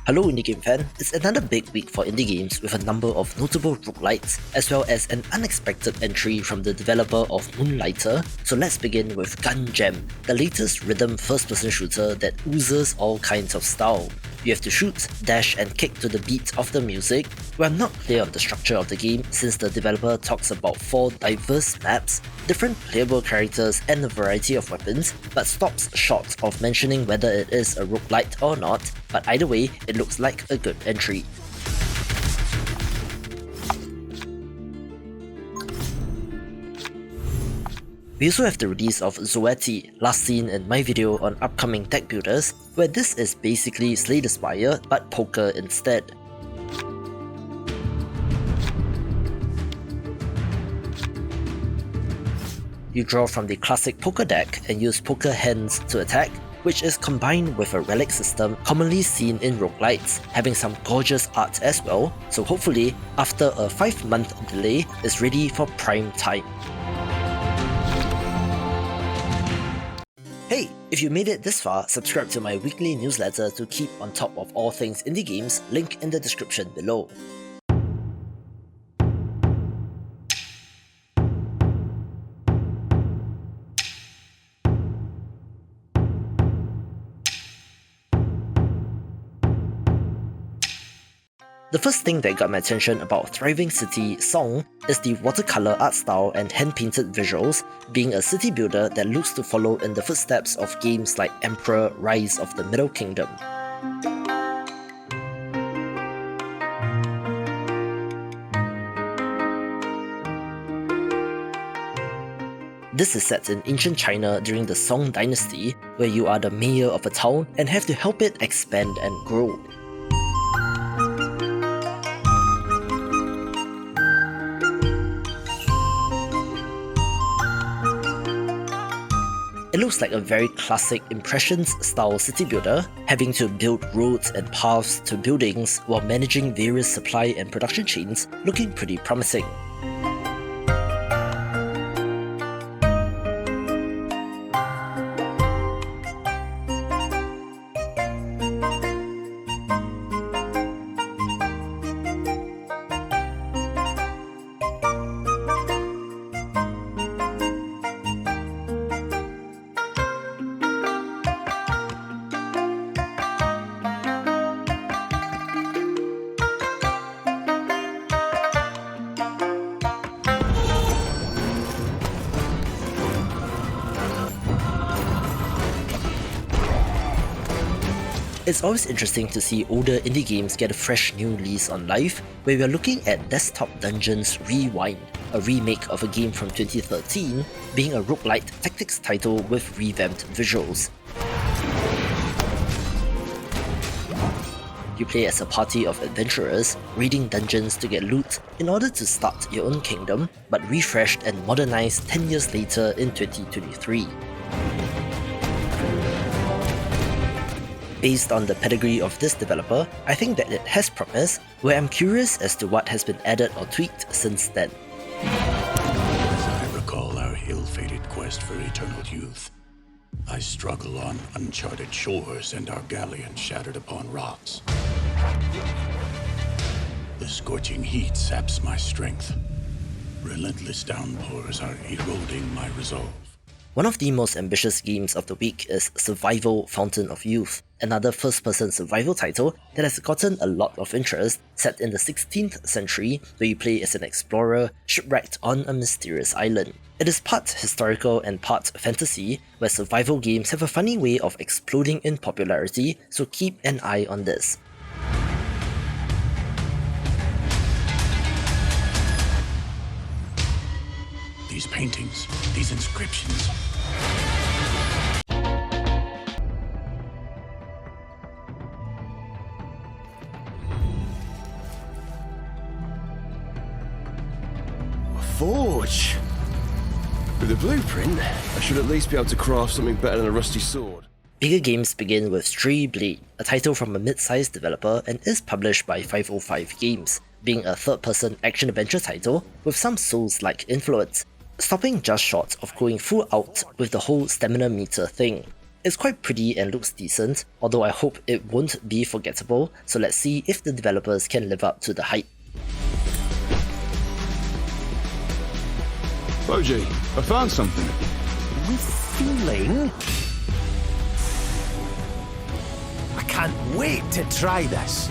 Hello indie game fan, it's another big week for indie games with a number of notable roguelites, as well as an unexpected entry from the developer of Moonlighter, so let's begin with Gun Jam, the latest rhythm first-person shooter that oozes all kinds of style. You have to shoot, dash and kick to the beat of the music. We are not clear on the structure of the game since the developer talks about 4 diverse maps, different playable characters and a variety of weapons, but stops short of mentioning whether it is a roguelite or not, but either way, it looks like a good entry. We also have the release of Zoeti, last seen in my video on upcoming deck builders, where this is basically Slay the Spire but poker instead. You draw from the classic poker deck and use poker hands to attack, which is combined with a relic system commonly seen in roguelites, having some gorgeous art as well, so hopefully, after a 5-month delay, it's ready for prime time. Hey, if you made it this far, subscribe to my weekly newsletter to keep on top of all things indie games, link in the description below. The first thing that got my attention about Thriving City Song is the watercolor art style and hand-painted visuals, being a city builder that looks to follow in the footsteps of games like Emperor: Rise of the Middle Kingdom. This is set in ancient China during the Song Dynasty, where you are the mayor of a town and have to help it expand and grow. It looks like a very classic Impressions-style city builder, having to build roads and paths to buildings while managing various supply and production chains, looking pretty promising. It's always interesting to see older indie games get a fresh new lease on life, where we are looking at Desktop Dungeons Rewind, a remake of a game from 2013, being a roguelite tactics title with revamped visuals. You play as a party of adventurers, raiding dungeons to get loot in order to start your own kingdom, but refreshed and modernized 10 years later in 2023. Based on the pedigree of this developer, I think that it has promise, where I'm curious as to what has been added or tweaked since then. As I recall our ill-fated quest for eternal youth, I struggle on uncharted shores and our galleon shattered upon rocks. The scorching heat saps my strength. Relentless downpours are eroding my resolve. One of the most ambitious games of the week is Survival Fountain of Youth, another first-person survival title that has gotten a lot of interest, set in the 16th century where you play as an explorer shipwrecked on a mysterious island. It is part historical and part fantasy, where survival games have a funny way of exploding in popularity, so keep an eye on this. These paintings, these inscriptions. A forge! With a blueprint, I should at least be able to craft something better than a rusty sword. Bigger games begin with Stray Blade, a title from a mid-sized developer and is published by 505 Games, being a third-person action-adventure title with some Souls-like influence, stopping just short of going full out with the whole stamina meter thing. It's quite pretty and looks decent, although I hope it won't be forgettable, so let's see if the developers can live up to the hype. Boji, I found something. With feeling? I can't wait to try this.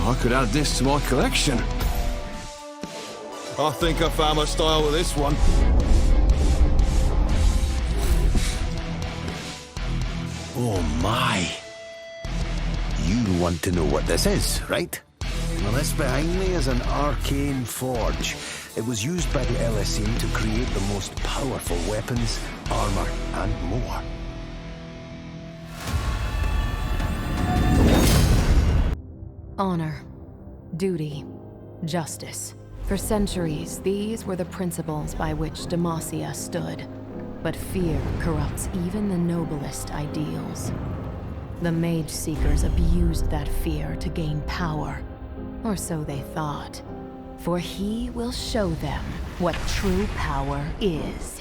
I could add this to my collection. I think I found my style with this one. Oh my. You want to know what this is, right? Well, this behind me is an arcane forge. It was used by the LSE to create the most powerful weapons, armor, and more. Honor, duty, justice. For centuries, these were the principles by which Demacia stood. But fear corrupts even the noblest ideals. The Mageseekers abused that fear to gain power. Or so they thought. For he will show them what true power is.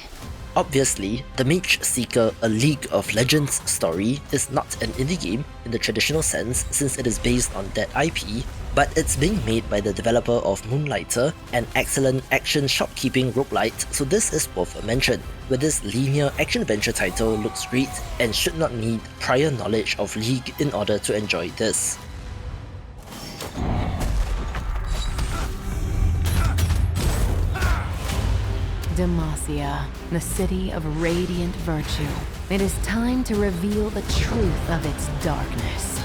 Obviously, the Mageseeker, a League of Legends story, is not an indie game in the traditional sense since it is based on that IP, but it's being made by the developer of Moonlighter, an excellent action shopkeeping roguelite, so this is worth a mention, where this linear action-adventure title looks great and should not need prior knowledge of League in order to enjoy this. Demacia, the city of radiant virtue. It is time to reveal the truth of its darkness.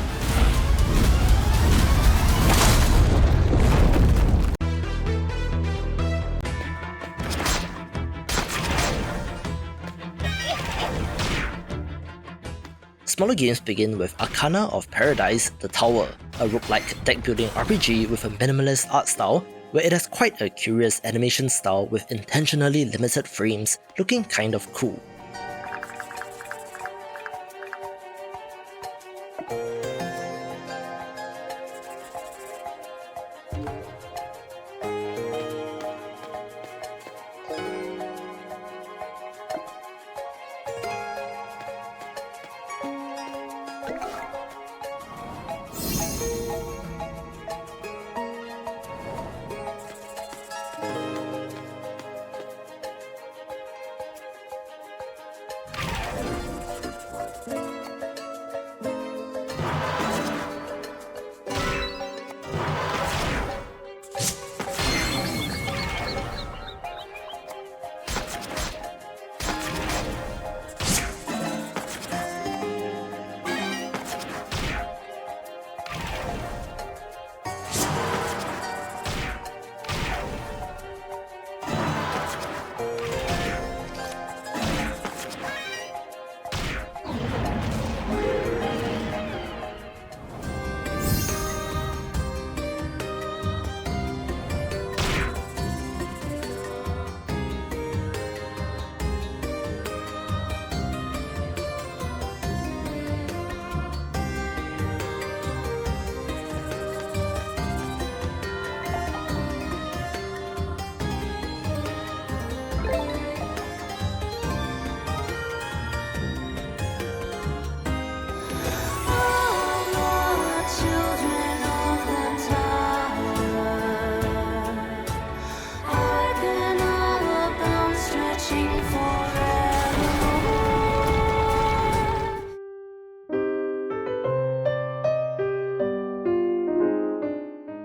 Smaller games begin with Arcana of Paradise, The Tower, a roguelike deck-building RPG with a minimalist art style, where it has quite a curious animation style with intentionally limited frames, looking kind of cool.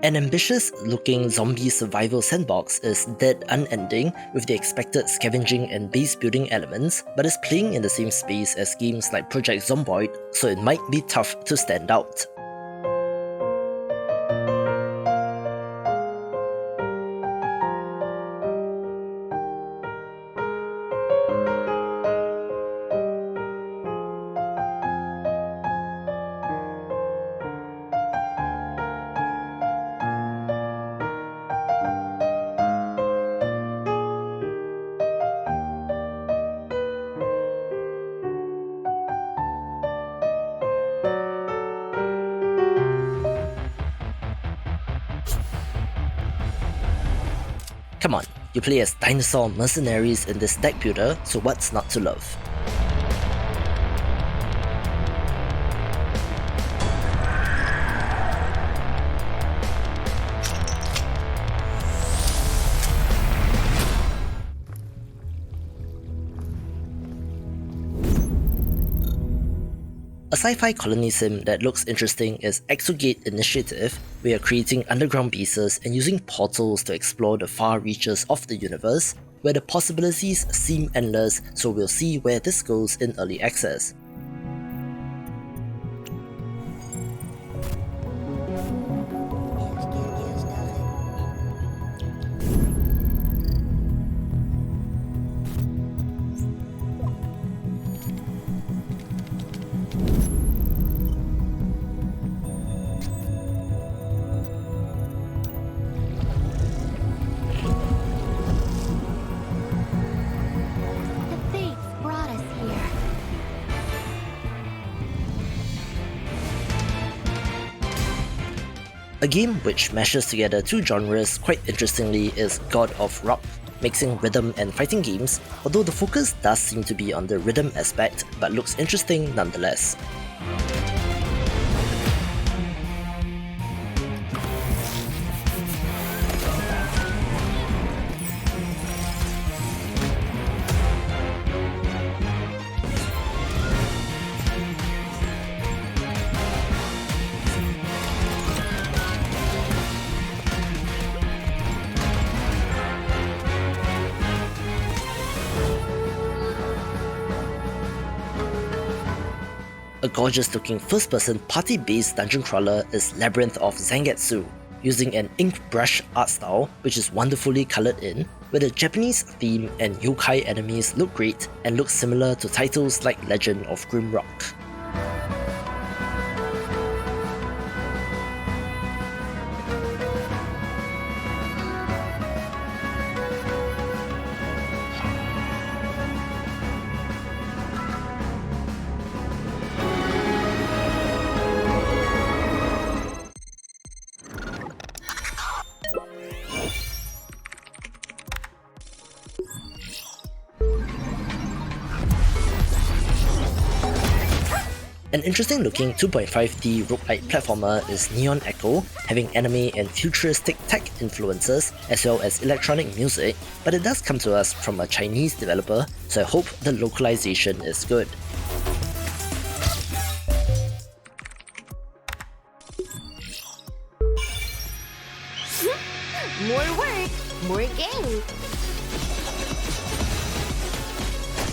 An ambitious-looking zombie survival sandbox is Dead Unending with the expected scavenging and base-building elements, but is playing in the same space as games like Project Zomboid, so it might be tough to stand out. Come on, you play as dinosaur mercenaries in this deck builder, so what's not to love? A sci-fi colony sim that looks interesting is Exogate Initiative. We are creating underground bases and using portals to explore the far reaches of the universe, where the possibilities seem endless, so we'll see where this goes in early access. A game which mashes together two genres quite interestingly is God of Rock, mixing rhythm and fighting games, although the focus does seem to be on the rhythm aspect, but looks interesting nonetheless. A gorgeous looking first person party based dungeon crawler is Labyrinth of Zangetsu, using an ink brush art style which is wonderfully coloured in, where the Japanese theme and yokai enemies look great and look similar to titles like Legend of Grimrock. An interesting looking 2.5D roguelike platformer is Neon Echo, having anime and futuristic tech influences as well as electronic music, but it does come to us from a Chinese developer, so I hope the localization is good. More work, more gain.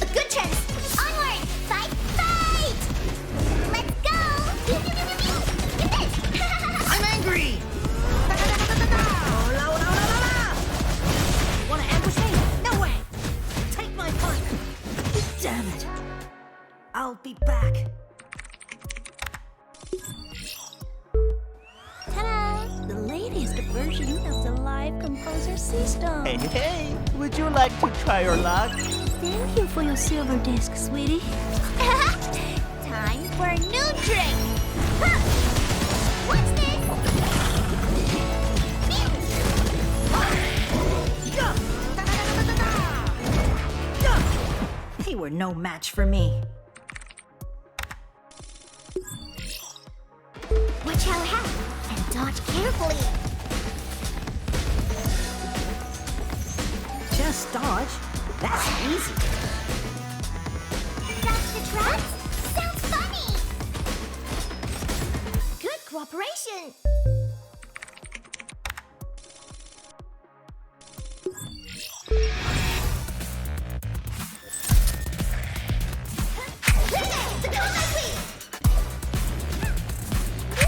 A good chance. Onward, fight, fight! Let's go! Pew, pew, pew, pew, pew. Get this! I'm angry! Wanna ambush me? No way! Take my partner! Damn it! I'll be back. Ta-da! The latest version of the live composer system. Hey, hey! Would you like to try your luck? Thank you for your silver disc, sweetie. Time for a new drink. Huh. What's this? They were no match for me. Watch out, hat and dodge carefully. Just dodge. That's easy. Dodge the traps? Sounds funny. Good cooperation.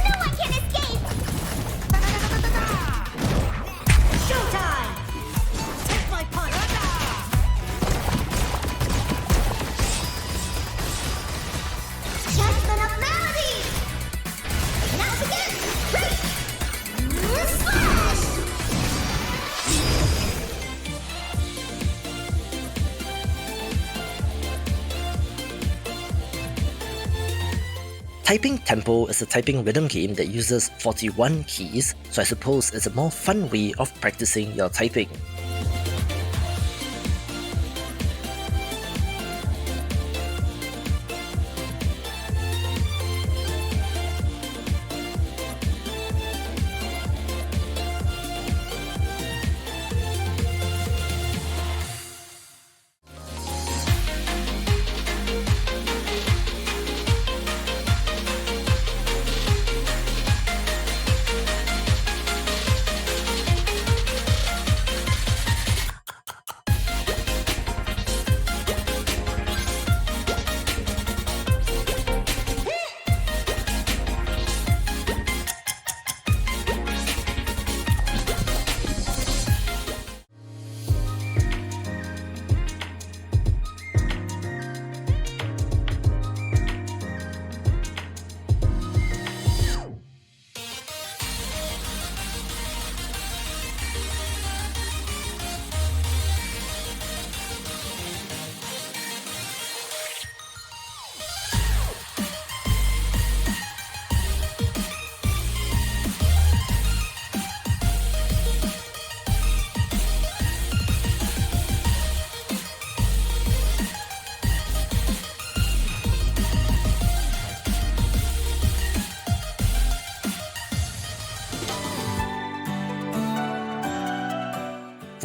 No one can escape. Showtime! Take my punch! Just enough melody. Now begin. Break. Slash. Typing Tempo is a typing rhythm game that uses 41 keys, so I suppose it's a more fun way of practicing your typing.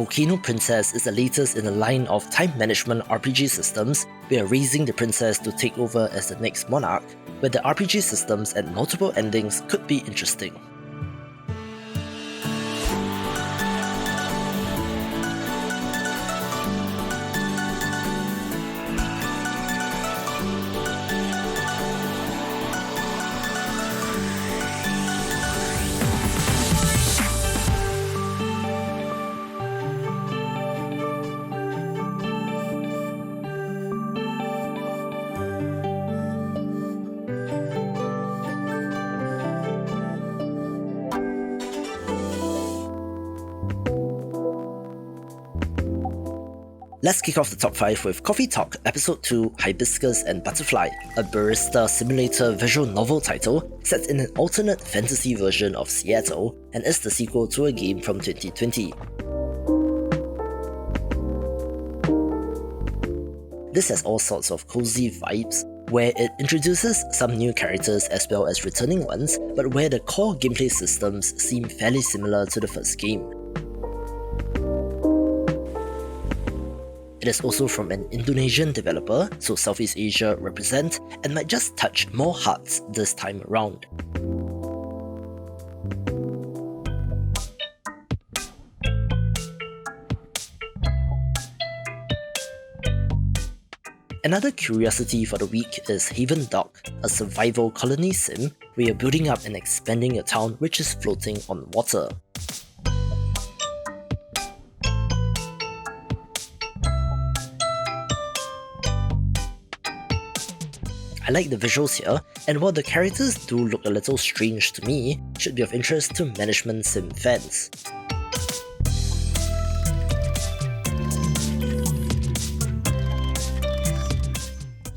Volcano Princess is the latest in a line of time management RPG systems. We are raising the princess to take over as the next monarch, where the RPG systems and multiple endings could be interesting. Let's kick off the top 5 with Coffee Talk Episode 2 Hibiscus and Butterfly, a barista simulator visual novel title set in an alternate fantasy version of Seattle and is the sequel to a game from 2020. This has all sorts of cozy vibes, where it introduces some new characters as well as returning ones, but where the core gameplay systems seem fairly similar to the first game. It is also from an Indonesian developer, so Southeast Asia represent, and might just touch more hearts this time around. Another curiosity for the week is Haven Dock, a survival colony sim where you're building up and expanding a town which is floating on water. I like the visuals here, and while the characters do look a little strange to me, should be of interest to management sim fans.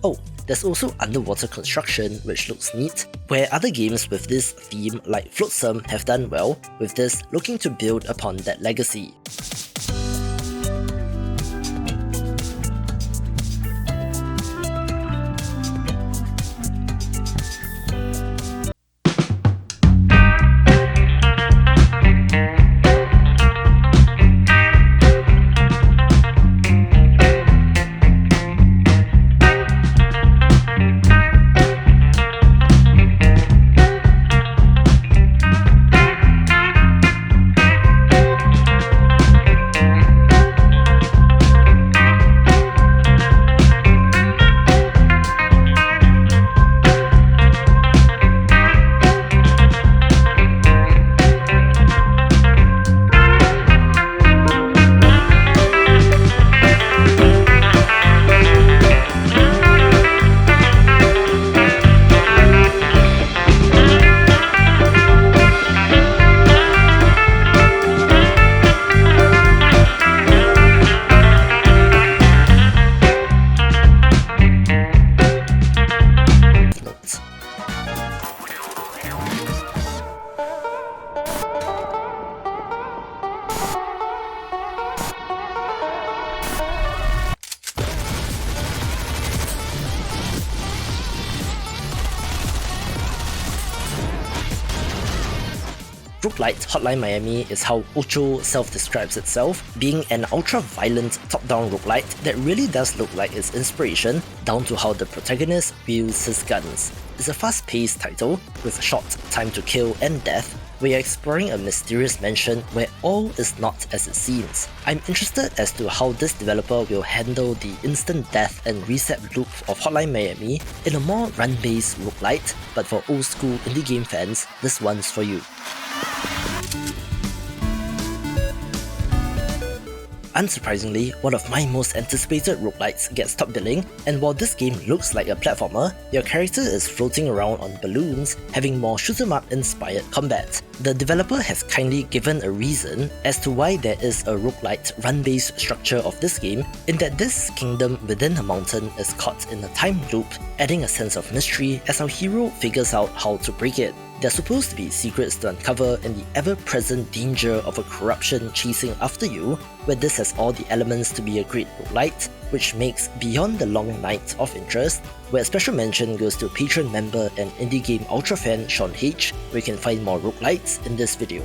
Oh, there's also underwater construction, which looks neat, where other games with this theme like Flotsam have done well, with this looking to build upon that legacy. Roguelite Hotline Miami is how Ocho self-describes itself, being an ultra-violent top-down roguelite that really does look like its inspiration, down to how the protagonist wields his guns. It's a fast-paced title, with short time to kill and death, where you're exploring a mysterious mansion where all is not as it seems. I'm interested as to how this developer will handle the instant death and reset loop of Hotline Miami in a more run-based roguelite, but for old-school indie game fans, this one's for you. Unsurprisingly, one of my most anticipated roguelites gets top billing, and while this game looks like a platformer, your character is floating around on balloons, having more shoot-'em-up inspired combat. The developer has kindly given a reason as to why there is a roguelite run-based structure of this game, in that this kingdom within a mountain is caught in a time loop, adding a sense of mystery as our hero figures out how to break it. There are supposed to be secrets to uncover and the ever-present danger of a corruption chasing after you, where this has all the elements to be a great roguelite, which makes Beyond the Long Night of interest, where a special mention goes to Patreon member and indie game ultra fan Sean H, where you can find more roguelites in this video.